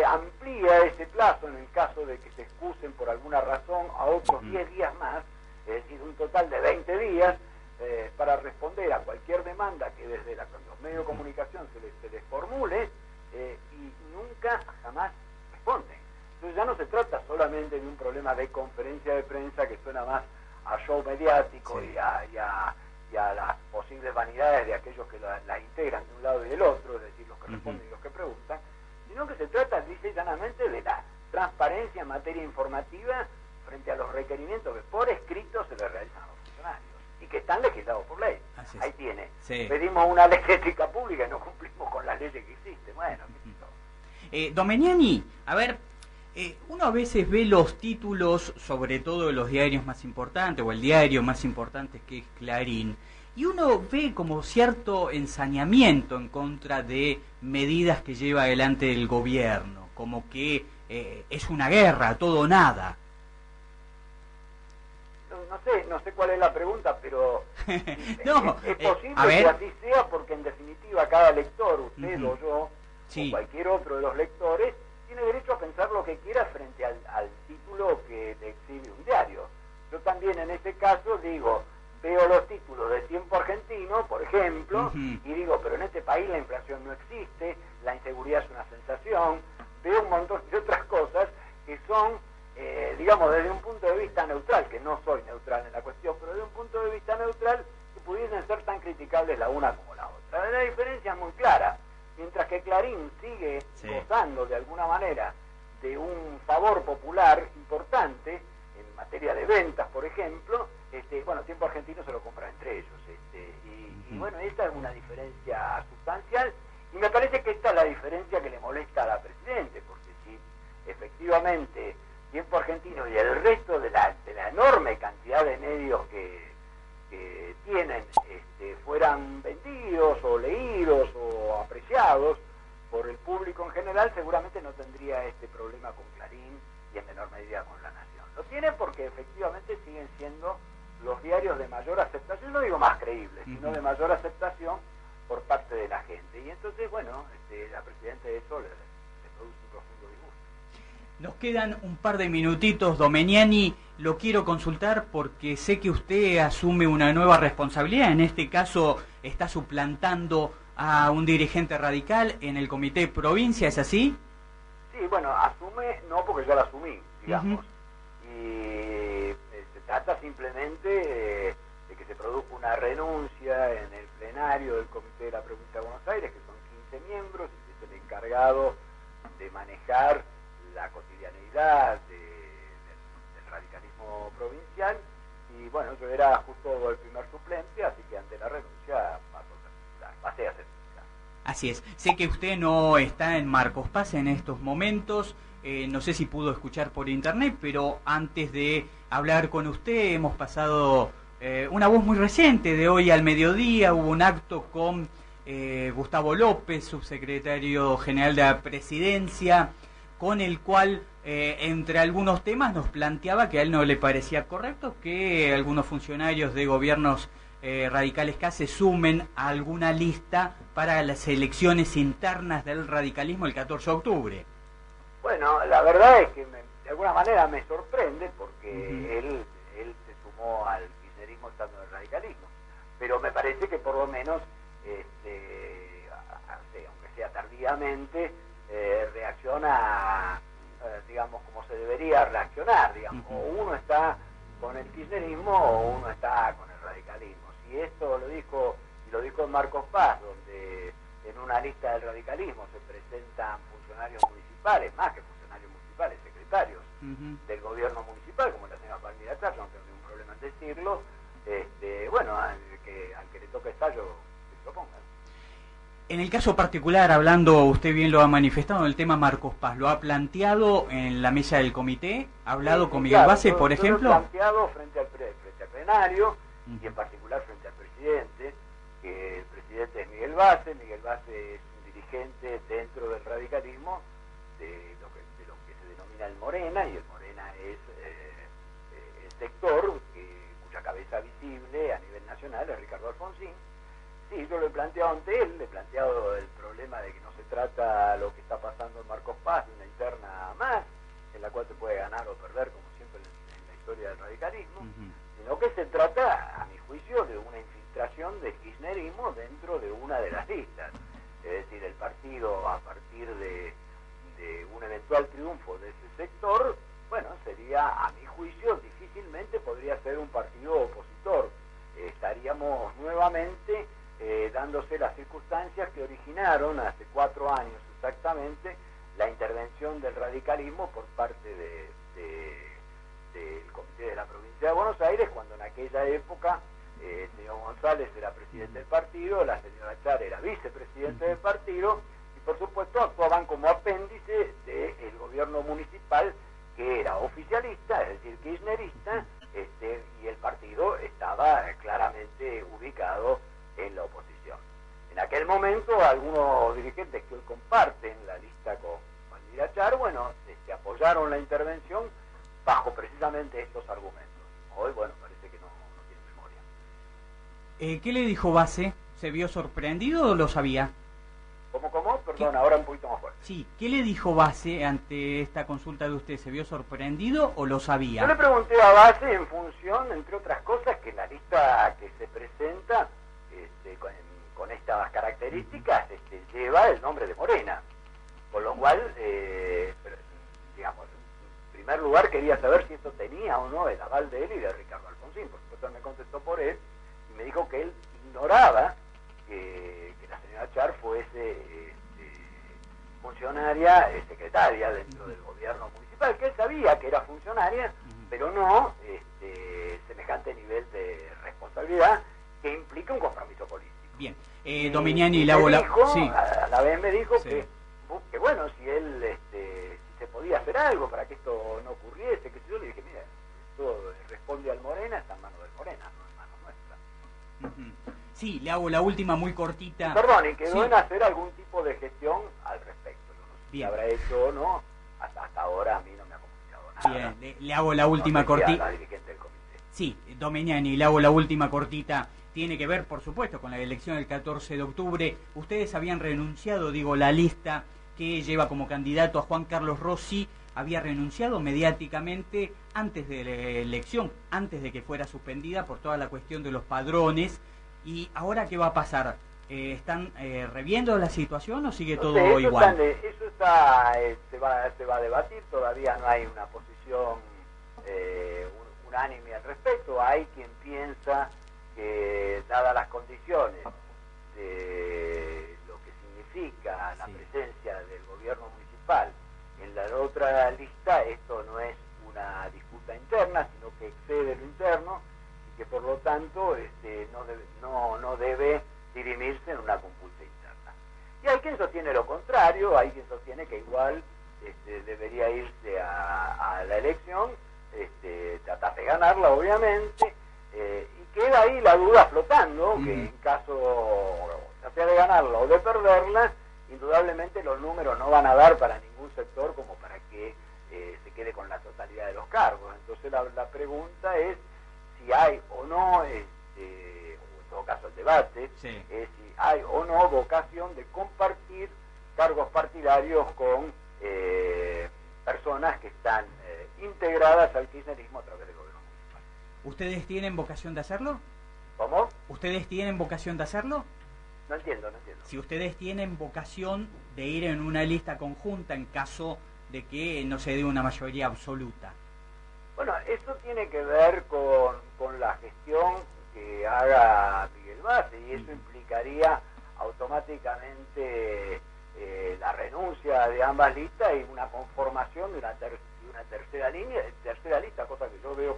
amplía ese plazo en el caso de que se excusen por alguna razón a otros 10 días más, es decir, un total de 20 días para responder a cualquier demanda que desde los medios de comunicación se les formule, y nunca jamás responden. Entonces ya no se trata solamente de un problema de conferencia de prensa que suena más a show mediático y a las posibles vanidades de aquellos que la integran de un lado y del otro, es decir, los que responden y los que preguntan, sino que se trata, dice llanamente, de la transparencia en materia informativa frente a los requerimientos que por escrito se le realizan a los funcionarios y que están legislados por ley. Ahí tiene. Pedimos una ley de ética pública y no cumplimos con las leyes que existen. Bueno, Domeniani, a ver, uno a veces ve los títulos, sobre todo de los diarios más importantes, o el diario más importante que es Clarín, y uno ve como cierto ensañamiento en contra de medidas que lleva adelante el gobierno, como que es una guerra, todo o nada. no sé cuál es la pregunta, pero no, es posible que así sea, porque en definitiva cada lector, usted o yo, o cualquier otro de los lectores, tiene derecho a pensar lo que quiera frente al título que le exhibe un diario. Yo también en este caso digo, veo los títulos de Tiempo Argentino, por ejemplo, y digo, pero en este país la inflación no existe, la inseguridad es una sensación, veo un montón de otras cosas que son, digamos, desde un punto de vista neutral, que no soy neutral en la cuestión, pero desde un punto de vista neutral, que pudiesen ser tan criticables la una como la otra. La diferencia es muy clara. Mientras que Clarín sigue gozando de alguna manera de un favor popular importante en materia de ventas, por ejemplo, bueno, Tiempo Argentino se lo compra entre ellos, y bueno, esta es una diferencia sustancial, y me parece que esta es la diferencia que le molesta a la Presidente, porque si efectivamente Tiempo Argentino y el resto de la enorme cantidad de medios que tienen fueran vendidos o leídos o apreciados por el público en general, seguramente no tendría este problema con Clarín y en menor medida con La Nación. Lo tiene porque efectivamente siguen siendo los diarios de mayor aceptación, no digo más creíbles, sino de mayor aceptación por parte de la gente. Y entonces, bueno, la Presidenta de eso le produce un profundo disgusto. Nos quedan un par de minutitos, Domeniani. Lo quiero consultar porque sé que usted asume una nueva responsabilidad. En este caso está suplantando a un dirigente radical en el Comité Provincia, ¿es así? Sí, bueno, asume, no porque ya la asumí, digamos. Y se trata simplemente de que se produzca una renuncia en el plenario del Comité de la Provincia de Buenos Aires, que son 15 miembros, y que es el encargado de manejar la cotidianidad del radicalismo provincial, y bueno, yo era justo el primer suplente, así que ante la renuncia pasé a ser titular. Así es. Sé que usted no está en Marcos Paz en estos momentos, no sé si pudo escuchar por internet, pero antes de hablar con usted hemos pasado una voz muy reciente de hoy al mediodía. Hubo un acto con Gustavo López, subsecretario general de la Presidencia, con el cual, entre algunos temas, nos planteaba que a él no le parecía correcto que algunos funcionarios de gobiernos radicales que se sumen a alguna lista para las elecciones internas del radicalismo el 14 de octubre. Bueno, la verdad es que de alguna manera me sorprende porque él se sumó al kirchnerismo estando en el radicalismo, pero me parece que por lo menos, aunque sea tardíamente, reacciona, digamos, como se debería reaccionar, digamos, o uno está con el kirchnerismo o uno está con el radicalismo. Si esto lo dijo en Marcos Paz, donde en una lista del radicalismo se presentan funcionarios municipales, más que funcionarios municipales, secretarios del gobierno municipal, como la señora Palmira Tallo, no tengo ningún problema en decirlo, bueno, al que le toque estallo, que se lo pongan. En el caso particular, hablando, usted bien lo ha manifestado, en el tema Marcos Paz, ¿lo ha planteado en la mesa del comité? ¿Ha hablado con Miguel Base, por ejemplo? Lo he planteado frente al plenario, y en particular frente al presidente, que el presidente es Miguel Base es un dirigente dentro del radicalismo de lo que se denomina el Morena, y el Morena es el sector cuya cabeza visible a nivel nacional es Ricardo Alfonsín. Sí, yo lo he planteado ante él, le he planteado el problema de que no se trata lo que está pasando en Marcos Paz, de una interna más, en la cual se puede ganar o perder, como siempre en la historia del radicalismo, sino que se trata, a mi juicio, de una infiltración del kirchnerismo dentro de una de las listas. Es decir, el partido, a partir de un eventual triunfo de ese sector, bueno, sería, a mi juicio, difícilmente podría ser un partido opositor. Estaríamos nuevamente dándose las circunstancias que originaron hace 4 años exactamente la intervención del radicalismo por parte del Comité de la Provincia de Buenos Aires, cuando en aquella época el señor González era presidente del partido, la señora Char era vicepresidente del partido, y por supuesto actuaban como apéndice del gobierno municipal, que era oficialista, es decir, kirchnerista, y el partido estaba claramente ubicado en la oposición. En aquel momento, algunos dirigentes que hoy comparten la lista con Palmira Char, bueno, apoyaron la intervención bajo precisamente estos argumentos. Hoy, bueno, parece ¿Qué le dijo Base? ¿Se vio sorprendido o lo sabía? ¿Cómo? Perdón, ahora un poquito más fuerte. Sí, ¿qué le dijo Base ante esta consulta de usted? ¿Se vio sorprendido o lo sabía? Yo le pregunté a Base en función, entre otras cosas, que la lista que se presenta con estas características lleva el nombre de Morena. Con lo cual, digamos, en primer lugar quería saber si esto tenía o no el aval de él y de Ricardo Alfonsín. Por supuesto me contestó por él y me dijo que él ignoraba que la señora Char fuese funcionaria, secretaria dentro del gobierno municipal, que él sabía que era funcionaria, pero no semejante nivel de responsabilidad que implica un compromiso político. Bien, Dominiani, le hago la... Sí. A la vez me dijo que bueno, si él si se podía hacer algo para que esto no ocurriese, que yo le dije, mira, esto responde al Morena, está en manos del Morena, no en manos nuestras. Sí, le hago la última muy cortita. Perdón, y quedó en hacer algún tipo de gestión al respecto. Yo no sé si habrá hecho o no, hasta ahora a mí no me ha comunicado nada. Bien, le hago la última cortita. La dirigente del comité. Sí, Dominiani, le hago la última cortita. Tiene que ver, por supuesto, con la elección del 14 de octubre. Ustedes habían renunciado, la lista que lleva como candidato a Juan Carlos Rossi había renunciado mediáticamente antes de la elección, antes de que fuera suspendida por toda la cuestión de los padrones. ¿Y ahora qué va a pasar? ¿Están reviendo la situación o sigue todo igual? Eso se va a debatir, todavía no hay una posición unánime al respecto. Hay quien piensa que, dadas las condiciones de lo que significa la presencia del gobierno municipal en la otra lista, esto no es una disputa interna, sino que excede lo interno y que por lo tanto no debe dirimirse en una compulsa interna. Y hay quien sostiene lo contrario, hay quien sostiene que igual debería irse a la elección, tratar de ganarla obviamente, y queda ahí la duda flotando, que en caso ya sea de ganarla o de perderla, indudablemente los números no van a dar para ningún sector como para que se quede con la totalidad de los cargos. Entonces la pregunta es si hay o no, o en todo caso el debate, es si hay o no vocación de compartir cargos partidarios con personas que están integradas al kirchnerismo a través del gobierno municipal. ¿Ustedes tienen vocación de hacerlo? ¿Cómo? ¿Ustedes tienen vocación de hacerlo? No entiendo. Si ustedes tienen vocación de ir en una lista conjunta en caso de que no se dé una mayoría absoluta. Bueno, eso tiene que ver con la gestión que haga Miguel Base, y eso implicaría automáticamente la renuncia de ambas listas y una conformación de una tercera lista, cosa que yo veo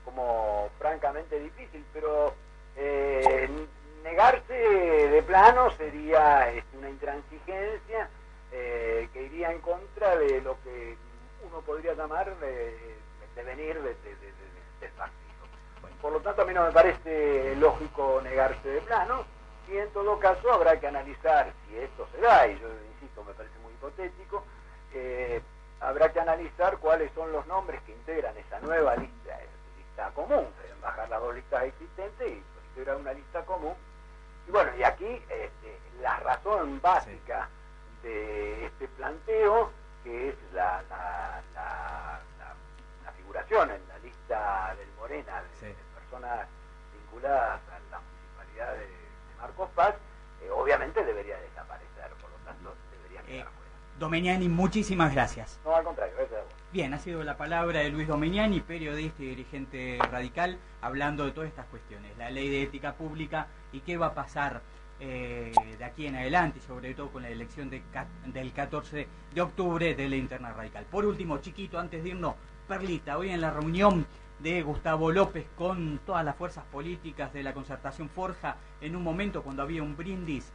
como francamente difícil, pero negarse de plano sería una intransigencia que iría en contra de lo que uno podría llamar el devenir del partido. Por lo tanto, a mí no me parece lógico negarse de plano, y en todo caso habrá que analizar si esto se da, y yo insisto, me parece muy hipotético, habrá que analizar cuáles son los nombres que integran esa nueva lista común. Deben bajar las dos listas existentes y integrar una lista común. Y bueno, y aquí la razón básica de este planteo, que es la figuración en la lista del Morena de personas vinculadas a la municipalidad de Marcos Paz, obviamente debería desaparecer, por lo tanto debería quedar fuera. Dominiani, muchísimas gracias. No, al contrario, gracias a vos. Bien, ha sido la palabra de Luis Dominiani, periodista y dirigente radical, hablando de todas estas cuestiones, la ley de ética pública y qué va a pasar de aquí en adelante, sobre todo con la elección del 14 de octubre de la interna radical. Por último, chiquito, antes de irnos, Perlita, hoy en la reunión de Gustavo López con todas las fuerzas políticas de la Concertación Forja, en un momento cuando había un brindis,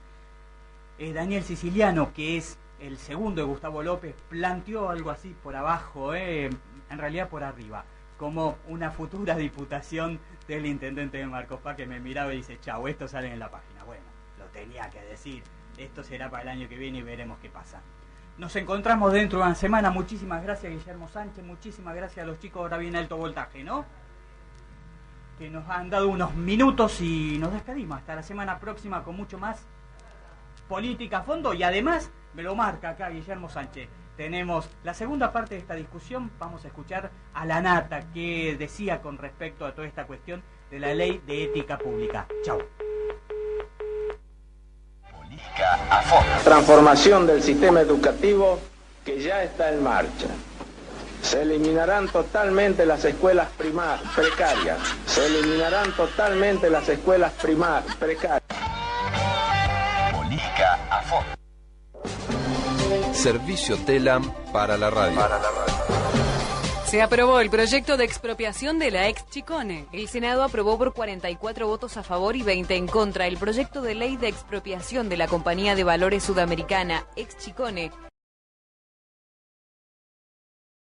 Daniel Siciliano, que es el segundo de Gustavo López, planteó algo así por abajo, en realidad por arriba, como una futura diputación del intendente de Marcos Paz, que me miraba y dice, chau, esto sale en la página. Bueno, lo tenía que decir, esto será para el año que viene y veremos qué pasa. Nos encontramos dentro de una semana. Muchísimas gracias, Guillermo Sánchez, muchísimas gracias a los chicos. Ahora viene Alto Voltaje, ¿no? que nos han dado unos minutos y nos despedimos. Hasta la semana próxima con mucho más política a fondo y además, me lo marca acá Guillermo Sánchez, tenemos la segunda parte de esta discusión. Vamos a escuchar a la Nata que decía con respecto a toda esta cuestión de la ley de ética pública. Chau. Transformación del sistema educativo que ya está en marcha. Se eliminarán totalmente las escuelas precarias. Se eliminarán totalmente las escuelas precarias. Política a fondo. Servicio TELAM para la radio. Se aprobó el proyecto de expropiación de la ex Chicone. El Senado aprobó por 44 votos a favor y 20 en contra el proyecto de ley de expropiación de la compañía de valores sudamericana ex Chicone,